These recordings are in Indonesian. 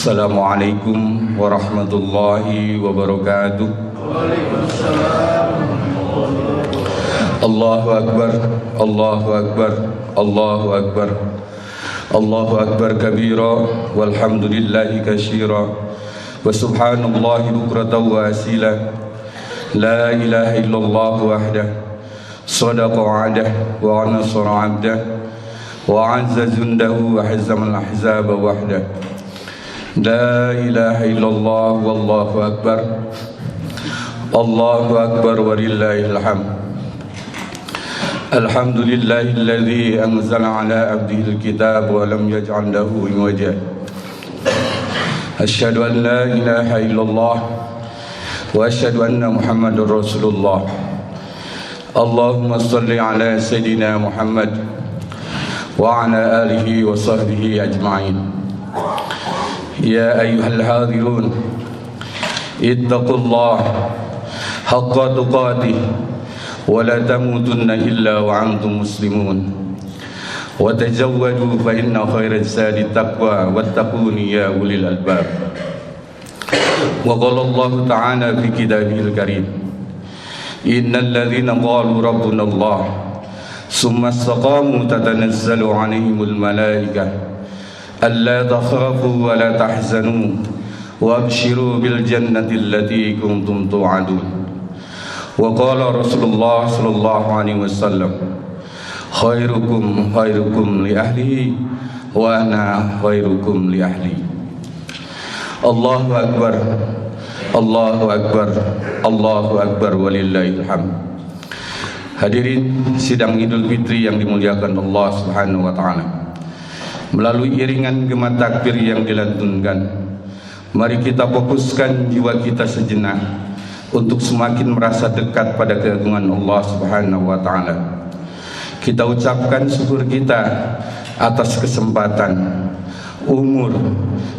Assalamualaikum warahmatullahi wabarakatuh. Allahu Akbar, Allahu Akbar, Allahu Akbar, Allahu Akbar kabira, walhamdulillahi katsira, wa subhanallahi bukratan wa asila. La ilaha illallah wahdah, sadaqa wa'dah, wa nasara 'abdah, wa 'azza jundahu wa hazama al-ahzaba wahdah. La ilaha illallah wallahu akbar, Allahu akbar walillahil hamd. Alhamdulillahilladzi anzala ala abdihil kitab wa lam yaj'al lahu iwaja. Asyhadu an la ilaha illallah wa asyhadu anna Muhammadar Rasulullah. Allahumma shalli ala sayyidina Muhammad wa ala alihi wa sahbihi ajma'in. Ya ayyuhal hadirun, ittaqullah haqqa tuqatih wa la tamutunna illa wa antum muslimun, wa tajawwadu fa inna khairaz zadi taqwa wattaquni ya ulil albab. Wa qala Allah ta'ala fi kitabihil karim, innal ladzina qalu rabbuna Allah summa istaqamu tatanazzalu 'alaihimul malaikah alla takhafu wa la tahzanu wa abshiru bil jannati allati kuntum tu'adun. Wa qala Rasulullah sallallahu alaihi wasallam, khairukum khairukum li ahlihi wa ana khairukum li ahli. Allahu akbar, Allahu akbar, Allahu akbar walillahil hamd. Hadirin sidang Idul Fitri yang dimuliakan Allah Subhanahu wa taala. Melalui iringan gema takbir yang dilantunkan, mari kita fokuskan jiwa kita sejenak untuk semakin merasa dekat pada keagungan Allah Subhanahu wa taala. Kita ucapkan syukur kita atas kesempatan, umur,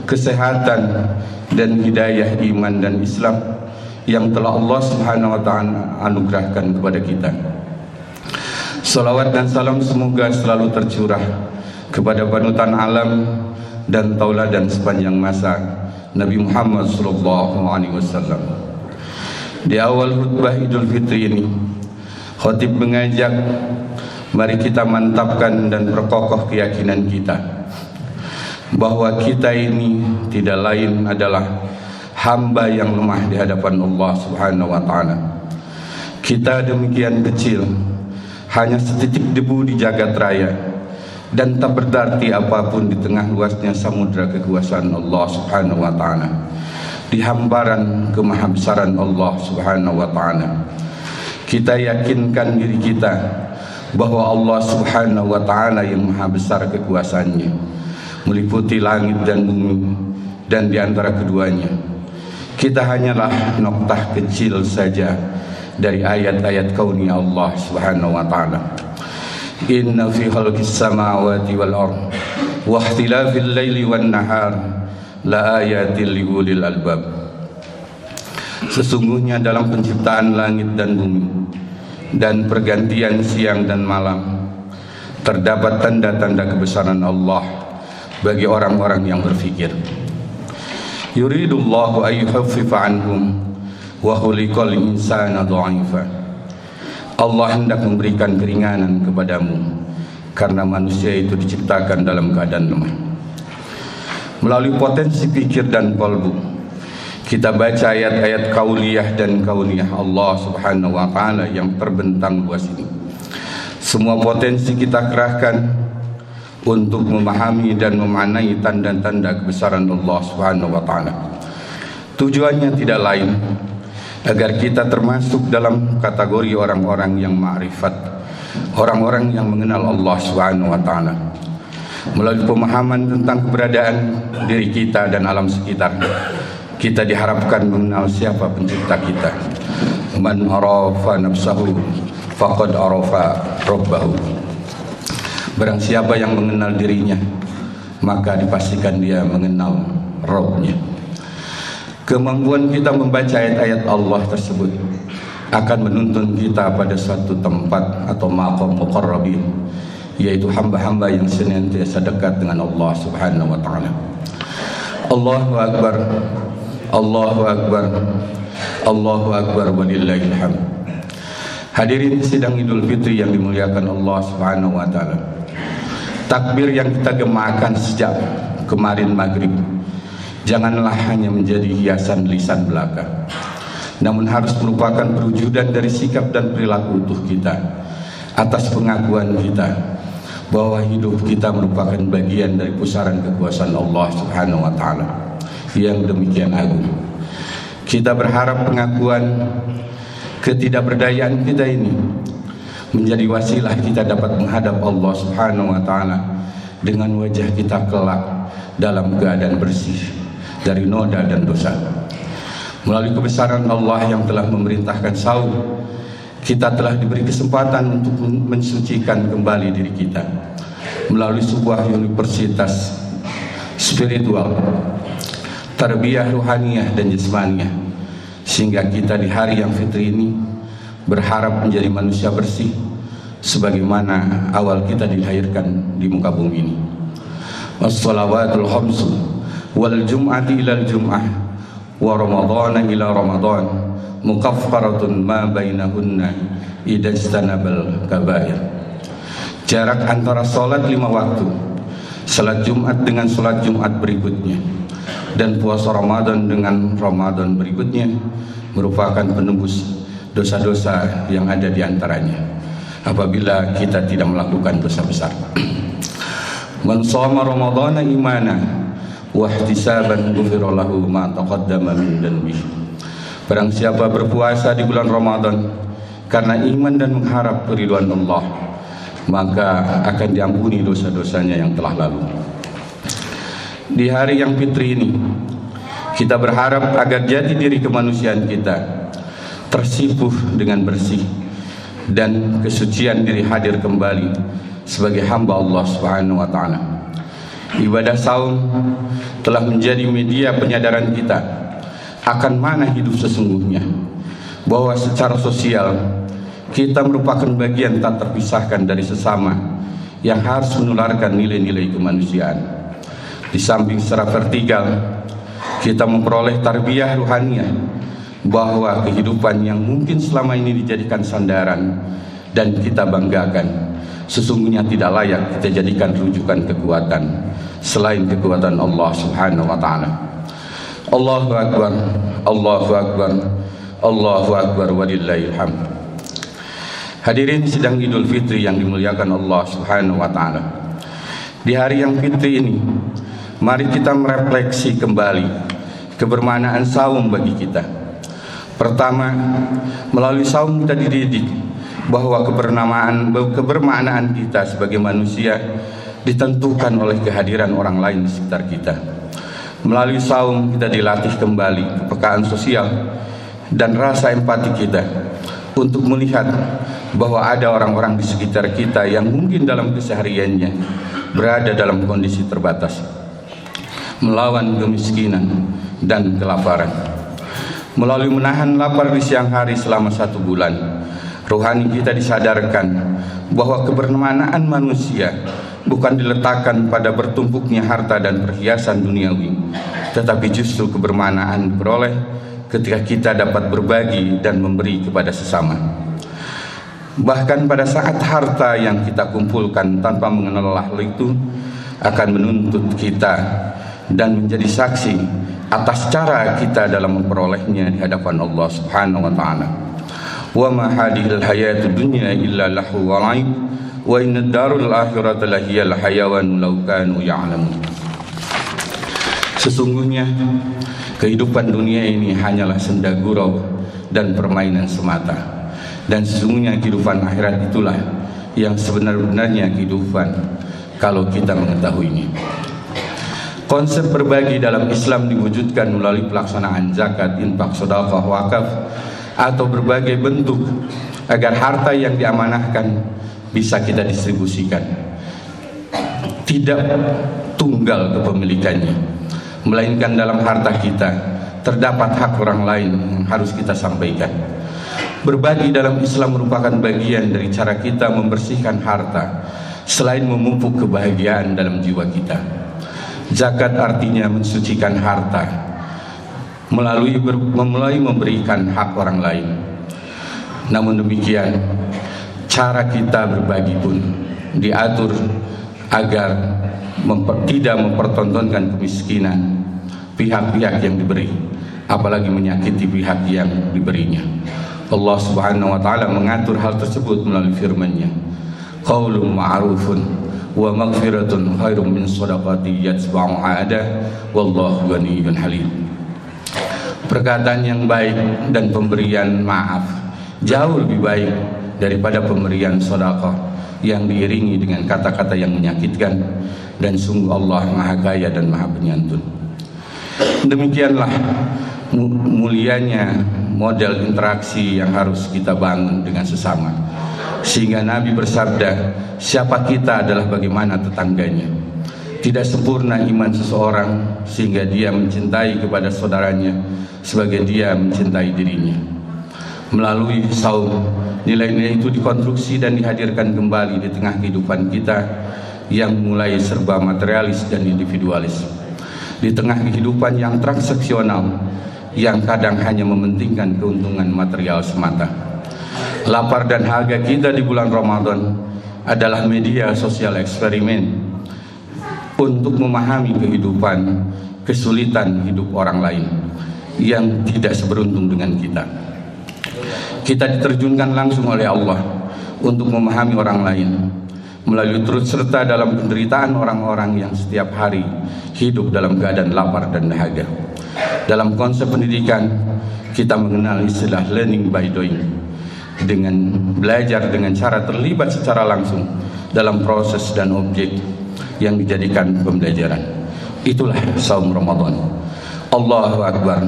kesehatan dan hidayah iman dan Islam yang telah Allah Subhanahu wa taala anugerahkan kepada kita. Salawat dan salam semoga selalu tercurah kepada panutan alam dan tauladan sepanjang masa, Nabi Muhammad sallallahu alaihi wasallam. Di awal khutbah Idul Fitri ini, khatib mengajak mari kita mantapkan dan perkokoh keyakinan kita bahwa kita ini tidak lain adalah hamba yang lemah di hadapan Allah Subhanahu wa taala. Kita demikian kecil, hanya setitik debu di jagat raya, dan tak berarti apapun di tengah luasnya samudra kekuasaan Allah Subhanahu wa taala, di hamparan kemahabesaran Allah Subhanahu wa taala. Kita yakinkan diri kita bahwa Allah Subhanahu wa taala yang maha besar kekuasaannya, meliputi langit dan bumi, dan di antara keduanya kita hanyalah noktah kecil saja dari ayat-ayat kauni Allah Subhanahu wa taala. Inna fi khalqis samawati wal ardh wa ikhtilafil laili wan nahar la ayatil liulil albab. Sesungguhnya dalam penciptaan langit dan bumi dan pergantian siang dan malam terdapat tanda-tanda kebesaran Allah bagi orang-orang yang berfikir. Yuridullahu ayyukhaffifa anhum wa khuliqal insana dha'ifa. Allah hendak memberikan keringanan kepadamu karena manusia itu diciptakan dalam keadaan lemah. Melalui potensi pikir dan qalbu, kita baca ayat-ayat kauliyah dan kauniyah Allah Subhanahu wa taala yang terbentang luas ini. Semua potensi kita kerahkan untuk memahami dan memaknai tanda-tanda kebesaran Allah Subhanahu wa taala. Tujuannya tidak lain agar kita termasuk dalam kategori orang-orang yang ma'rifat, orang-orang yang mengenal Allah Subhanahu wa taala. Melalui pemahaman tentang keberadaan diri kita dan alam sekitar, kita diharapkan mengenal siapa pencipta kita. Man arafa nafsahu faqad arafa rabbahu. Barang siapa yang mengenal dirinya, maka dipastikan dia mengenal Rabb-nya. Kemampuan kita membaca ayat-ayat Allah tersebut akan menuntun kita pada suatu tempat atau maqam muqarrabin, yaitu hamba-hamba yang senantiasa dekat dengan Allah Subhanahu wa taala. Allahu Akbar, Allahu Akbar, Allahu Akbar, walillahil hamd. Hadirin sidang Idul Fitri yang dimuliakan Allah Subhanahu wa taala. Takbir yang kita gemakan sejak kemarin maghrib janganlah hanya menjadi hiasan lisan belaka, namun harus merupakan perwujudan dari sikap dan perilaku utuh kita atas pengakuan kita bahwa hidup kita merupakan bagian dari pusaran kekuasaan Allah Subhanahu wa taala yang demikian agung. Kita berharap pengakuan ketidakberdayaan kita ini menjadi wasilah kita dapat menghadap Allah Subhanahu wa taala dengan wajah kita kelak dalam keadaan bersih dari noda dan dosa. Melalui kebesaran Allah yang telah memerintahkan saum, kita telah diberi kesempatan untuk mensucikan kembali diri kita melalui sebuah universitas spiritual, tarbiyah ruhaniyah dan jasmaniyah, sehingga kita di hari yang fitri ini berharap menjadi manusia bersih sebagaimana awal kita dilahirkan di muka bumi ini. Wassalawatul khamsu wal jum'ati ilal jum'ah wa ramadhana ila ramadhan mukaffaratun ma bainahunna idajtanabal kabair. Jarak antara salat 5 waktu, salat Jumat dengan salat Jumat berikutnya, dan puasa Ramadan dengan Ramadan berikutnya merupakan penembus dosa-dosa yang ada di antaranya apabila kita tidak melakukan dosa besar. Man shoma ramadhana imana wa ihtisaban ghufira lahu ma taqaddama min dhanbihi. Barang siapa berpuasa di bulan Ramadan karena iman dan mengharap keridhaan Allah, maka akan diampuni dosa-dosanya yang telah lalu. Di hari yang fitri ini, kita berharap agar jati diri kemanusiaan kita tersipuh dengan bersih dan kesucian diri hadir kembali sebagai hamba Allah Subhanahu wa taala. Ibadah saum telah menjadi media penyadaran kita akan mana hidup sesungguhnya, bahwa secara sosial kita merupakan bagian tak terpisahkan dari sesama yang harus menularkan nilai-nilai kemanusiaan. Di samping secara vertikal, kita memperoleh tarbiyah ruhaniyah bahwa kehidupan yang mungkin selama ini dijadikan sandaran dan kita banggakan sesungguhnya tidak layak kita jadikan rujukan kekuatan selain kekuatan Allah Subhanahu wa taala. Allahu Akbar, Allahu Akbar, Allahu Akbar, walillahil hamd. Hadirin sidang Idul Fitri yang dimuliakan Allah Subhanahu wa taala. Di hari yang fitri ini, mari kita merefleksi kembali kebermaknaan saum bagi kita. Pertama, melalui saum kita dididik bahwa kebermaknaan kita sebagai manusia ditentukan oleh kehadiran orang lain di sekitar kita. Melalui saum kita dilatih kembali kepekaan sosial dan rasa empati kita untuk melihat bahwa ada orang-orang di sekitar kita yang mungkin dalam kesehariannya berada dalam kondisi terbatas, melawan kemiskinan dan kelaparan. Melalui menahan lapar di siang hari selama 1 bulan, rohani kita disadarkan bahwa kebermaknaan manusia bukan diletakkan pada bertumpuknya harta dan perhiasan duniawi, tetapi justru kebermaknaan diperoleh ketika kita dapat berbagi dan memberi kepada sesama. Bahkan pada saat harta yang kita kumpulkan tanpa mengenal Allah itu akan menuntut kita dan menjadi saksi atas cara kita dalam memperolehnya di hadapan Allah Subhanahu wa taala. Wa ma hadhil hayatud dunya illa lahu wa laib wa innad darul akhirata lahiyal hayawan law kanu ya'lamun. Sesungguhnya kehidupan dunia ini hanyalah senda gurau dan permainan semata, dan sesungguhnya kehidupan akhirat itulah yang sebenar-benarnya kehidupan kalau kita mengetahuinya. Konsep berbagi dalam Islam diwujudkan melalui pelaksanaan zakat, infak, sedekah, wakaf atau berbagai bentuk agar harta yang diamanahkan bisa kita distribusikan. Tidak tunggal kepemilikannya, melainkan dalam harta kita terdapat hak orang lain yang harus kita sampaikan. Berbagi dalam Islam merupakan bagian dari cara kita membersihkan harta selain memupuk kebahagiaan dalam jiwa kita. Zakat artinya mensucikan harta melalui memberikan hak orang lain. Namun demikian, cara kita berbagi pun diatur agar tidak mempertontonkan kemiskinan pihak-pihak yang diberi, apalagi menyakiti pihak yang diberinya. Allah Subhanahu wa taala mengatur hal tersebut melalui firman-Nya, qaulun ma'rufun wa maghfiratun khairum min shadaqati yatba'uha adha wallahu ghaniyyun halim. Perkataan yang baik dan pemberian maaf jauh lebih baik daripada pemberian sedekah yang diiringi dengan kata-kata yang menyakitkan, dan sungguh Allah Maha Kaya dan Maha Penyantun. Demikianlah mulianya model interaksi yang harus kita bangun dengan sesama, sehingga Nabi bersabda, siapa kita adalah bagaimana tetangganya. Tidak sempurna iman seseorang sehingga dia mencintai kepada saudaranya sebagai dia mencintai dirinya. Melalui saum, nilai-nilai itu dikonstruksi dan dihadirkan kembali di tengah kehidupan kita yang mulai serba materialis dan individualis. Di tengah kehidupan yang transaksional, yang kadang hanya mementingkan keuntungan material semata. Lapar dan haga kita di bulan Ramadan adalah media sosial eksperimen untuk memahami kehidupan, kesulitan hidup orang lain yang tidak seberuntung dengan kita. Kita diterjunkan langsung oleh Allah untuk memahami orang lain melalui turut serta dalam penderitaan orang-orang yang setiap hari hidup dalam keadaan lapar dan dahaga. Dalam konsep pendidikan, kita mengenal istilah learning by doing, dengan belajar dengan cara terlibat secara langsung dalam proses dan objek yang dijadikan pembelajaran. Itulah saum Ramadan. Allahu Akbar,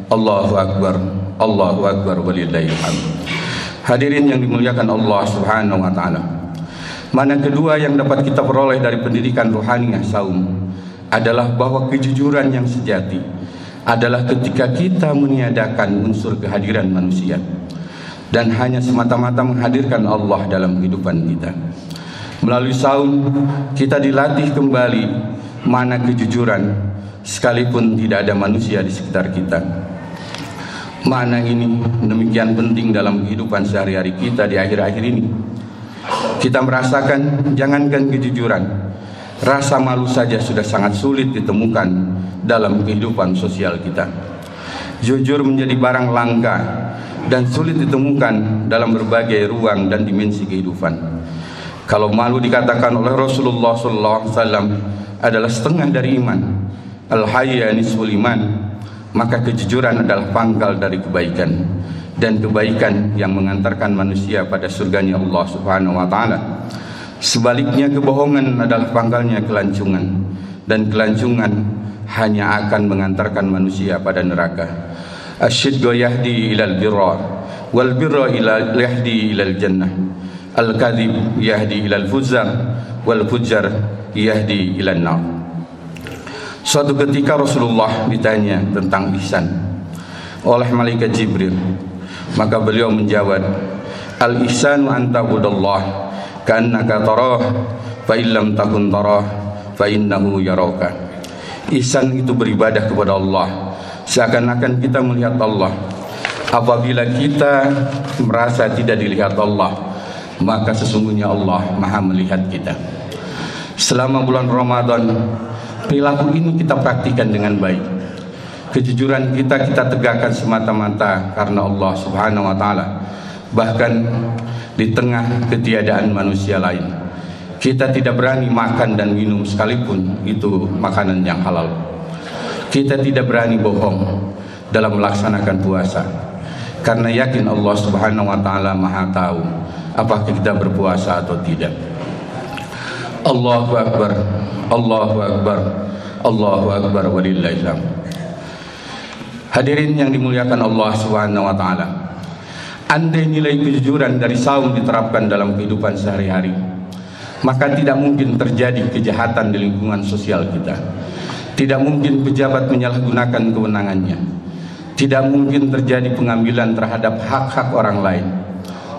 Allahu Akbar, Allahu Akbar walillahil hamd. Hadirin yang dimuliakan Allah Subhanahu wa taala. Mana kedua yang dapat kita peroleh dari pendidikan rohaniah saum adalah bahwa kejujuran yang sejati adalah ketika kita meniadakan unsur kehadiran manusia dan hanya semata-mata menghadirkan Allah dalam kehidupan kita. Melalui saum kita dilatih kembali mana kejujuran sekalipun tidak ada manusia di sekitar kita. Makna ini demikian penting dalam kehidupan sehari-hari kita di akhir-akhir ini. Kita merasakan jangankan kejujuran, rasa malu saja sudah sangat sulit ditemukan dalam kehidupan sosial kita. Jujur menjadi barang langka dan sulit ditemukan dalam berbagai ruang dan dimensi kehidupan. Kalau malu dikatakan oleh Rasulullah SAW adalah setengah dari iman, al-hayya nisful iman, maka kejujuran adalah pangkal dari kebaikan, dan kebaikan yang mengantarkan manusia pada surganya Allah Subhanahu wa taala. Sebaliknya, kebohongan adalah pangkalnya kelancungan, dan kelancungan hanya akan mengantarkan manusia pada neraka. Asyidqu yahdi ilal birra wal birra yahdi ilal jannah. Al-kadhib yahdi ilal fujjar wal fujjar yahdi ilal nar. Suatu ketika Rasulullah ditanya tentang ihsan oleh malaikat Jibril, maka beliau menjawab, al-ihsanu an ta'budallah ka'annaka tarah fa illam takun tarah fa innahu yaraka. Ihsan itu beribadah kepada Allah seakan-akan kita melihat Allah. Apabila kita merasa tidak dilihat Allah, maka sesungguhnya Allah Maha melihat kita. Selama bulan Ramadan, perilaku ini kita praktikan dengan baik. Kejujuran kita tegakkan semata-mata karena Allah Subhanahu wa taala. Bahkan di tengah ketiadaan manusia lain, kita tidak berani makan dan minum sekalipun itu makanan yang halal. Kita tidak berani bohong dalam melaksanakan puasa karena yakin Allah Subhanahu wa taala Maha tahu apakah kita berpuasa atau tidak. Allahu Akbar, Allahu Akbar, Allahu Akbar walillahil hamd. Hadirin yang dimuliakan Allah Subhanahu wa taala, andai nilai kejujuran dari saum diterapkan dalam kehidupan sehari-hari, maka tidak mungkin terjadi kejahatan di lingkungan sosial kita. Tidak mungkin pejabat menyalahgunakan kewenangannya. Tidak mungkin terjadi pengambilan terhadap hak-hak orang lain.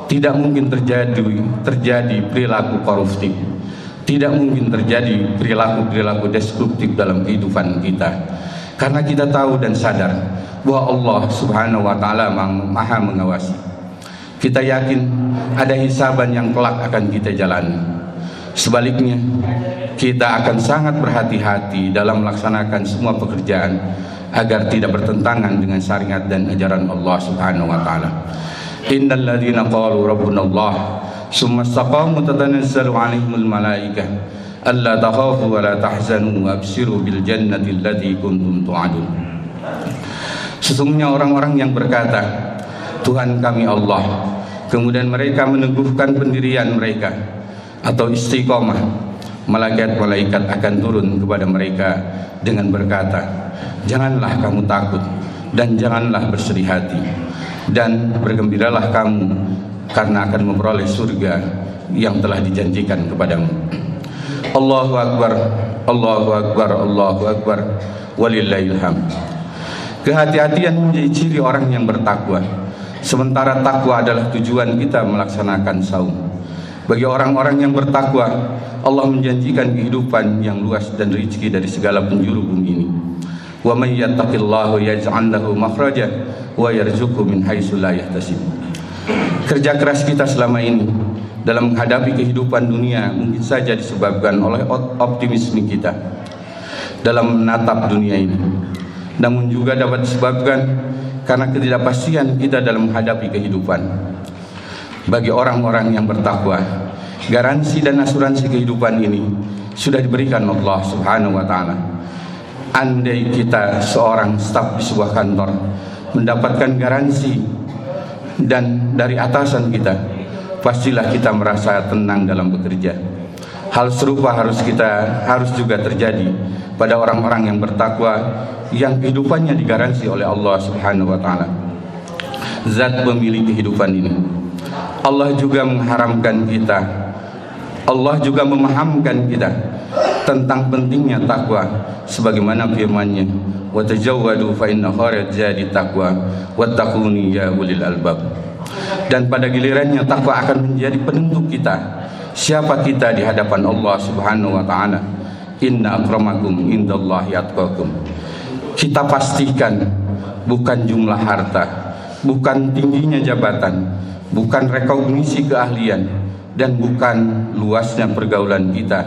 Tidak mungkin terjadi perilaku koruptif. tidak mungkin terjadi perilaku-perilaku destruktif dalam kehidupan kita, karena kita tahu dan sadar bahwa Allah Subhanahu wa Ta'ala Maha mengawasi. Kita yakin ada hisaban yang kelak akan kita jalani. Sebaliknya, kita akan sangat berhati-hati dalam melaksanakan semua pekerjaan agar tidak bertentangan dengan syariat dan ajaran Allah Subhanahu wa Ta'ala. Innal ladzina qalu rabbuna Allah summa istaqamu tatanazzalu 'alaihimul malaikah alla takhafu wa la tahzanu wa abshiru bil jannati allati kuntum tu'adun. Sesungguhnya orang-orang yang berkata, Tuhan kami Allah, kemudian mereka meneguhkan pendirian mereka atau istiqomah, malaikat-malaikat akan turun kepada mereka dengan berkata, janganlah kamu takut dan janganlah bersedih hati, dan bergembiralah kamu karena akan memperoleh surga yang telah dijanjikan kepadamu. Allahu Akbar, Allahu Akbar, Allahu Akbar, walillahil hamd. Kehati-hatian menjadi ciri orang yang bertakwa, sementara takwa adalah tujuan kita melaksanakan saum. Bagi orang-orang yang bertakwa, Allah menjanjikan kehidupan yang luas dan rezeki dari segala penjuru bumi ini. Wa may yattaqillahu yaj'al lahu makhraja wa yarzuqhu min haitsu la yahtasib. Kerja keras kita selama ini dalam menghadapi kehidupan dunia mungkin saja disebabkan oleh optimisme kita dalam menatap dunia ini, namun juga dapat disebabkan karena ketidakpastian kita dalam menghadapi kehidupan. Bagi orang-orang yang bertakwa, garansi dan asuransi kehidupan ini sudah diberikan Allah Subhanahu wa Ta'ala. Andai kita seorang staf di sebuah kantor mendapatkan garansi dan dari atasan kita, pastilah kita merasa tenang dalam bekerja. Hal serupa harus juga terjadi pada orang-orang yang bertakwa, yang kehidupannya digaransi oleh Allah Subhanahu wa Ta'ala, Zat pemilik kehidupan ini. Allah juga mengharamkan kita, Allah juga memahamkan kita tentang pentingnya takwa, sebagaimana firman-Nya, wa tajawwadu fa inna khairaz zadi taqwa wattaquni ya ulil albab. Dan pada gilirannya takwa akan menjadi penentu kita, siapa kita di hadapan Allah Subhanahu wa Ta'ala. Inna akramakum indallahi atqakum. Kita pastikan bukan jumlah harta, bukan tingginya jabatan, bukan rekognisi keahlian, dan bukan luasnya pergaulan kita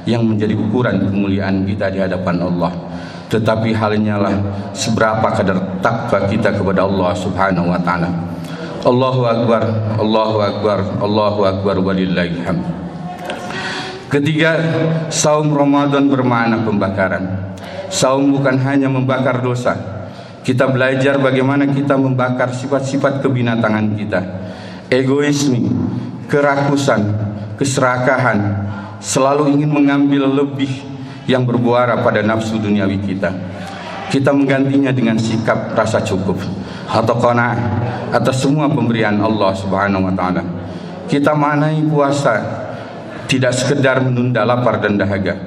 yang menjadi ukuran kemuliaan kita di hadapan Allah, tetapi halnya lah seberapa kadar takwa kita kepada Allah Subhanahu wa Ta'ala. Allahu Akbar, Allahu Akbar, Allahu Akbar, walillahil hamd. Ketiga, saum Ramadan bermakna pembakaran. Saum bukan hanya membakar dosa. Kita belajar bagaimana kita membakar sifat-sifat kebinatangan kita, egoisme, kerakusan, keserakahan, selalu ingin mengambil lebih yang berbuara pada nafsu duniawi kita. Kita menggantinya dengan sikap rasa cukup atau qanaah atas semua pemberian Allah Subhanahu wa Ta'ala. Kita maknai puasa tidak sekedar menunda lapar dan dahaga,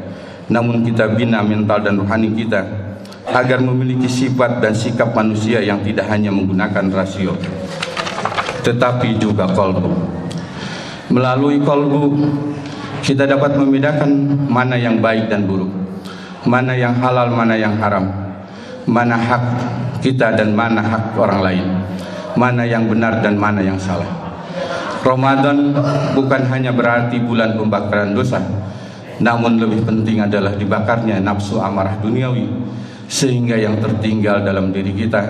namun kita bina mental dan rohani kita agar memiliki sifat dan sikap manusia yang tidak hanya menggunakan rasio, tetapi juga qalbu. Melalui qalbu kita dapat membedakan mana yang baik dan buruk, mana yang halal, mana yang haram, mana hak kita dan mana hak orang lain, mana yang benar dan mana yang salah. Ramadan bukan hanya berarti bulan pembakaran dosa, namun lebih penting adalah dibakarnya nafsu amarah duniawi, sehingga yang tertinggal dalam diri kita,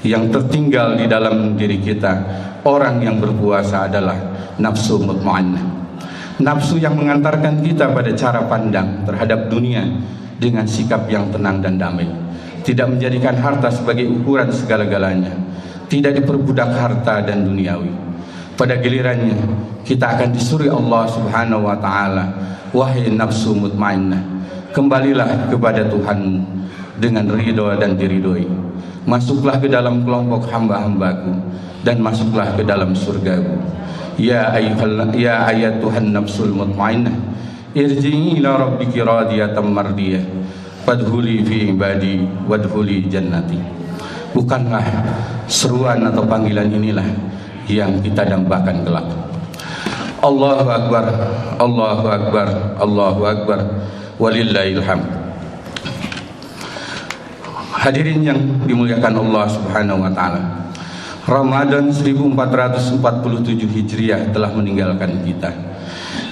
yang tertinggal di dalam diri kita orang yang berpuasa adalah nafsu mutmainnah, nafsu yang mengantarkan kita pada cara pandang terhadap dunia dengan sikap yang tenang dan damai, tidak menjadikan harta sebagai ukuran segala-galanya, tidak diperbudak harta dan duniawi. Pada gilirannya kita akan disuruh Allah Subhanahu wa Ta'ala, wahai nafsu mutmainnah, kembalilah kepada Tuhanmu dengan ridho dan diridhoi, masuklah ke dalam kelompok hamba-hambaku dan masuklah ke dalam surgaku. Ya ayatuhan nafsul mutmainnah, irji'i ila rabbiki radiyatan mardiyah, fadkhuli fi ibadi wadkhuli jannati. Bukanlah seruan atau panggilan inilah yang kita dambakan kelak. Allahu Akbar, Allahu Akbar, Allahu Akbar, walillahil hamd. Hadirin yang dimuliakan Allah Subhanahu wa taala. Ramadan 1447 Hijriah telah meninggalkan kita.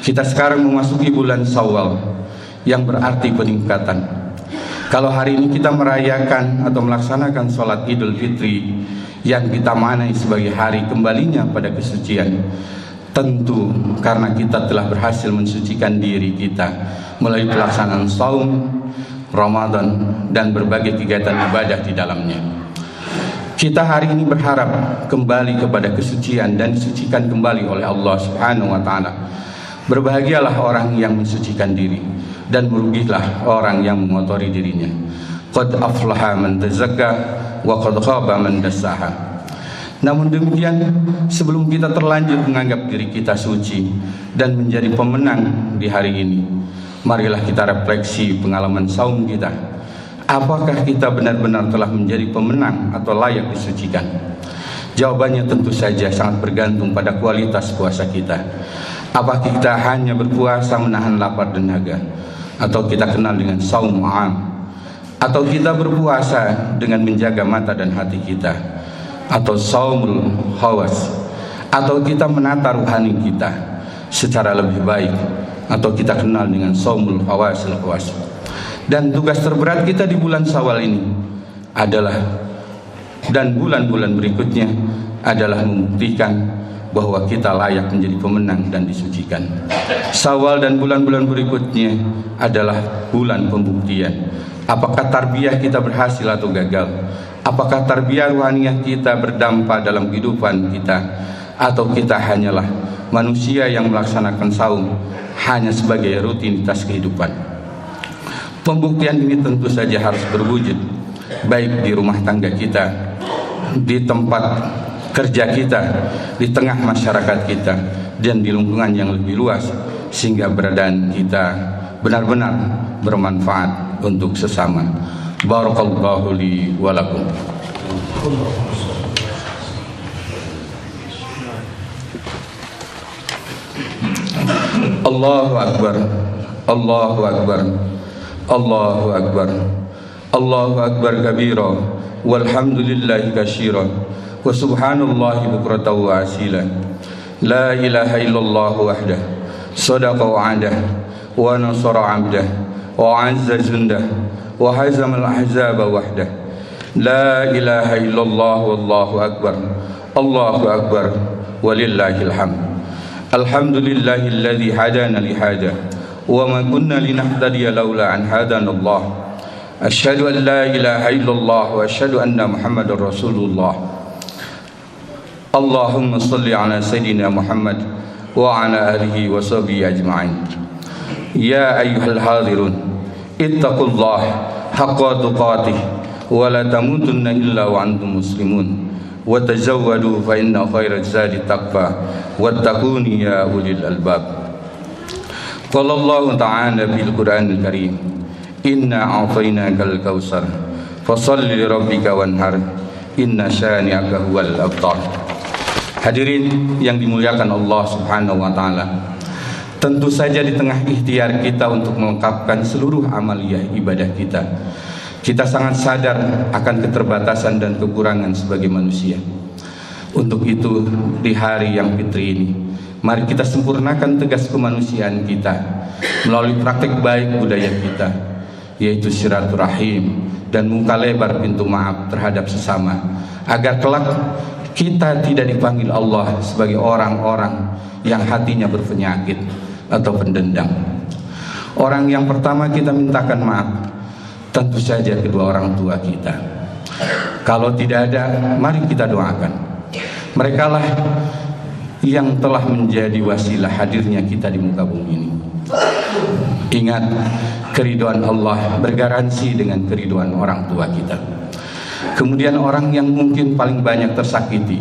Kita sekarang memasuki bulan Syawal yang berarti peningkatan. Kalau hari ini kita merayakan atau melaksanakan sholat Idul Fitri yang kita maknai sebagai hari kembalinya pada kesucian, tentu karena kita telah berhasil mensucikan diri kita melalui pelaksanaan saum, Ramadan, dan berbagai kegiatan ibadah di dalamnya. Kita hari ini berharap kembali kepada kesucian dan disucikan kembali oleh Allah Subhanahu wa taala. Berbahagialah orang yang mensucikan diri dan merugilah orang yang mengotori dirinya. Qad aflaha man tazakka wa qad khaba man dassaha. Namun demikian, sebelum kita terlanjur menganggap diri kita suci dan menjadi pemenang di hari ini, marilah kita refleksi pengalaman saum kita. Apakah kita benar-benar telah menjadi pemenang atau layak disucikan? Jawabannya tentu saja sangat bergantung pada kualitas puasa kita. Apakah kita hanya berpuasa menahan lapar dan dahaga, atau kita kenal dengan saum am, atau kita berpuasa dengan menjaga mata dan hati kita, atau saumul hawas, atau kita menata ruhani kita secara lebih baik, atau kita kenal dengan saumul hawas. Dan tugas terberat kita di bulan Syawal ini adalah, dan bulan-bulan berikutnya adalah membuktikan bahwa kita layak menjadi pemenang dan disucikan. Syawal dan bulan-bulan berikutnya adalah bulan pembuktian. Apakah tarbiyah kita berhasil atau gagal? Apakah tarbiyah ruhaniyah kita berdampak dalam kehidupan kita, atau kita hanyalah manusia yang melaksanakan saum hanya sebagai rutinitas kehidupan? Pembuktian ini tentu saja harus berwujud baik di rumah tangga kita, di tempat kerja kita, di tengah masyarakat kita, dan di lingkungan yang lebih luas, sehingga beradaan kita benar-benar bermanfaat untuk sesama. Barakallahu li wa lakum. Allahu Akbar, Allahu Akbar, Allahu Akbar, Allahu Akbar kabira, walhamdulillahi katsira, wa subhanallahi bukratan wa asila. La ilaha illallah wahdah, sadaqa wa'adah, wa nasara 'abdah, wa 'azza jundah, wa hazama al-ahzaba wahdah. La ilaha illallah wallahu akbar, Allahu akbar, walillahil hamd. Alhamdulillahilladzi hadana li hada wa ma kunna linahtadiya laula an hadana Allah. Asyhadu an la ilaha illallah wa asyhadu anna Muhammadar Rasulullah. Allahumma salli ala sayyidina Muhammad wa ala alihi wa sahbihi ajma'in. Ya ayyuhal hadirun, ittaqullaha haqqa tuqatih wa la tamutunna illa wa antum muslimun. Wa tazawwadu fa inna khairaz zadi taqwa wattaquni ya ulil albab. Qala Allah ta'ala fil Qur'anil Karim, inna a'tainakal kautsar fashalli li rabbika wanhar, inna syani'aka huwal abtar. Hadirin yang dimuliakan Allah Subhanahu wa taala, tentu saja di tengah ikhtiar kita untuk melengkapkan seluruh amaliyah ibadah kita, kita sangat sadar akan keterbatasan dan kekurangan sebagai manusia. Untuk itu, di hari yang fitri ini, mari kita sempurnakan tugas kemanusiaan kita melalui praktek baik budaya kita, yaitu silaturahim dan muka lebar pintu maaf terhadap sesama, agar kelak kita tidak dipanggil Allah sebagai orang-orang yang hatinya berpenyakit atau pendendam. Orang yang pertama kita mintakan maaf tentu saja kedua orang tua kita. Kalau tidak ada, mari kita doakan. Merekalah yang telah menjadi wasilah hadirnya kita di muka bumi ini. Ingat, keridhaan Allah bergaransi dengan keridhaan orang tua kita. Kemudian orang yang mungkin paling banyak tersakiti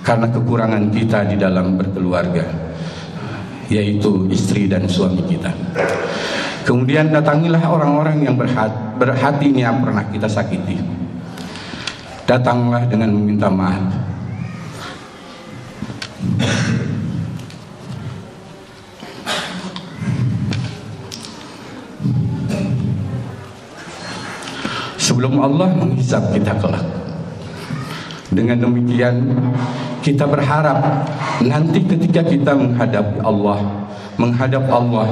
karena kekurangan kita di dalam berkeluarga, yaitu istri dan suami kita. Kemudian datangilah orang-orang yang berhati yang pernah kita sakiti. Datanglah dengan meminta maaf. sebelum Allah menghisab kita kelak. Dengan demikian kita berharap nanti ketika kita menghadap Allah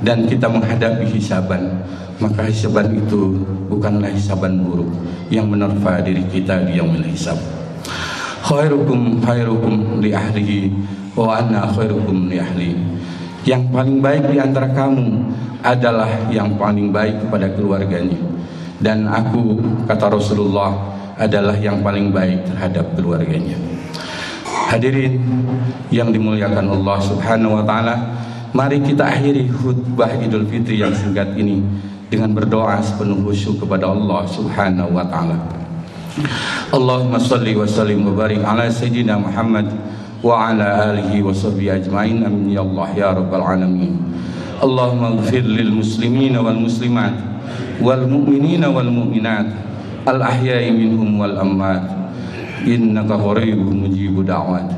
dan kita menghadapi hisaban, maka hisaban itu bukanlah hisaban buruk yang menerpa diri kita di yaumil hisab. Khairukum li ahlihi wa ana khairukum li ahli. Yang paling baik di antara kamu adalah yang paling baik kepada keluarganya, dan aku, kata Rasulullah, adalah yang paling baik terhadap keluarganya. Hadirin yang dimuliakan Allah Subhanahu wa taala, mari kita akhiri khutbah Idul Fitri yang singkat ini dengan berdoa sepenuh khusyuk kepada Allah Subhanahu wa taala. Allahumma shalli wa sallim wa barik ala sayyidina Muhammad wa ala alihi wa sahbihi ajmain, amin ya Allah ya rabbal alamin. Allahumma ighfir lil muslimina wal muslimat wal mu'minina wal mu'minat al ahya'i minhum wal amwat, innaka qaribun mujibud da'wat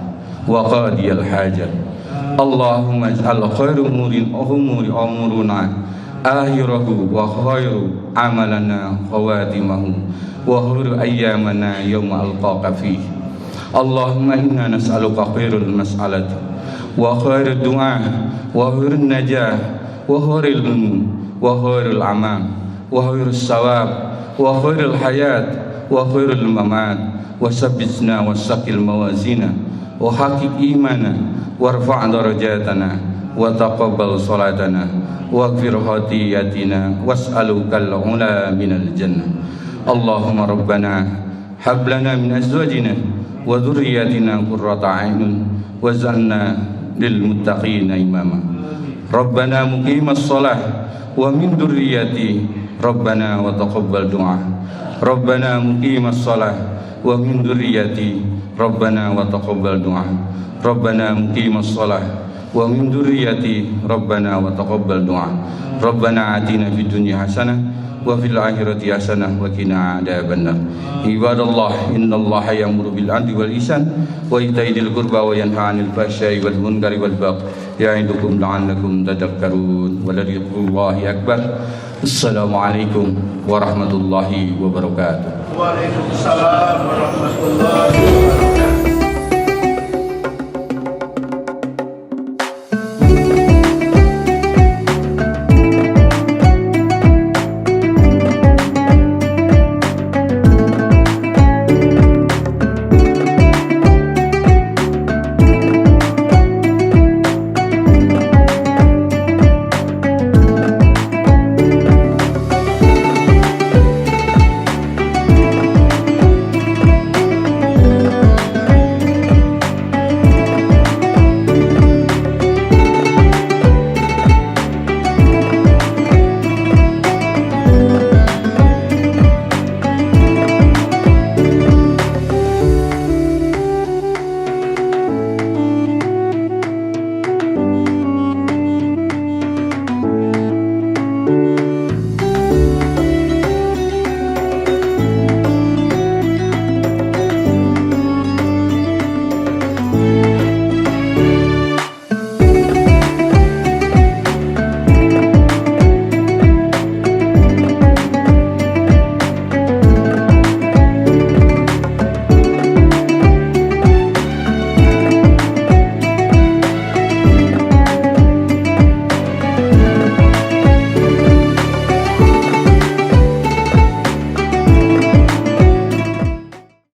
wa qadiyal hajat. Allahumma ij'al khairu umurina akhirahu wa khairu amalana khawatimahu wa khairu ayyamana yawma alqaka fihi. Allahumma inna nas'aluka khairul mas'alati wa khairud du'a wa khairun najah wa khairul ilm wa khairul amal wa khairus sawab wa khairul hayat wa khairul mamat wa sabbitna wa saqil mawazina wa haqiq imana warfa' darajatana wa taqabbal salatana wa ighfir khatiyatina was'alukal ula minal jannah. Allahumma rabbana hab lana min azwajina wa dhurriyyatina qurrata a'yun waj'alna lil muttaqina imama. Rabbana muqimas shalah wa min dhurriyyati Rabbana wa taqabbal du'a. Rabbana muqimas shalah wa min dhurriyyati Rabbana wa taqabbal du'a. Rabbana muqimas shalah wa min dhurriyyati Rabbana wa taqabbal du'a. Rabbana atina fid dunya hasanah wa fil akhirati hasanah wa qina adzabannar. Ibadallah, innallaha ya'muru bil 'adli wal ihsan wa ita'i dzil qurba wa yanha 'anil fahsya'i wal munkari wal baghi ya'idukum la'allakum tadhakkarun. Wa dzikrullahi akbar. Assalamualaikum warahmatullahi wabarakatuh. Waalaikumsalam warahmatullahi wabarakatuh.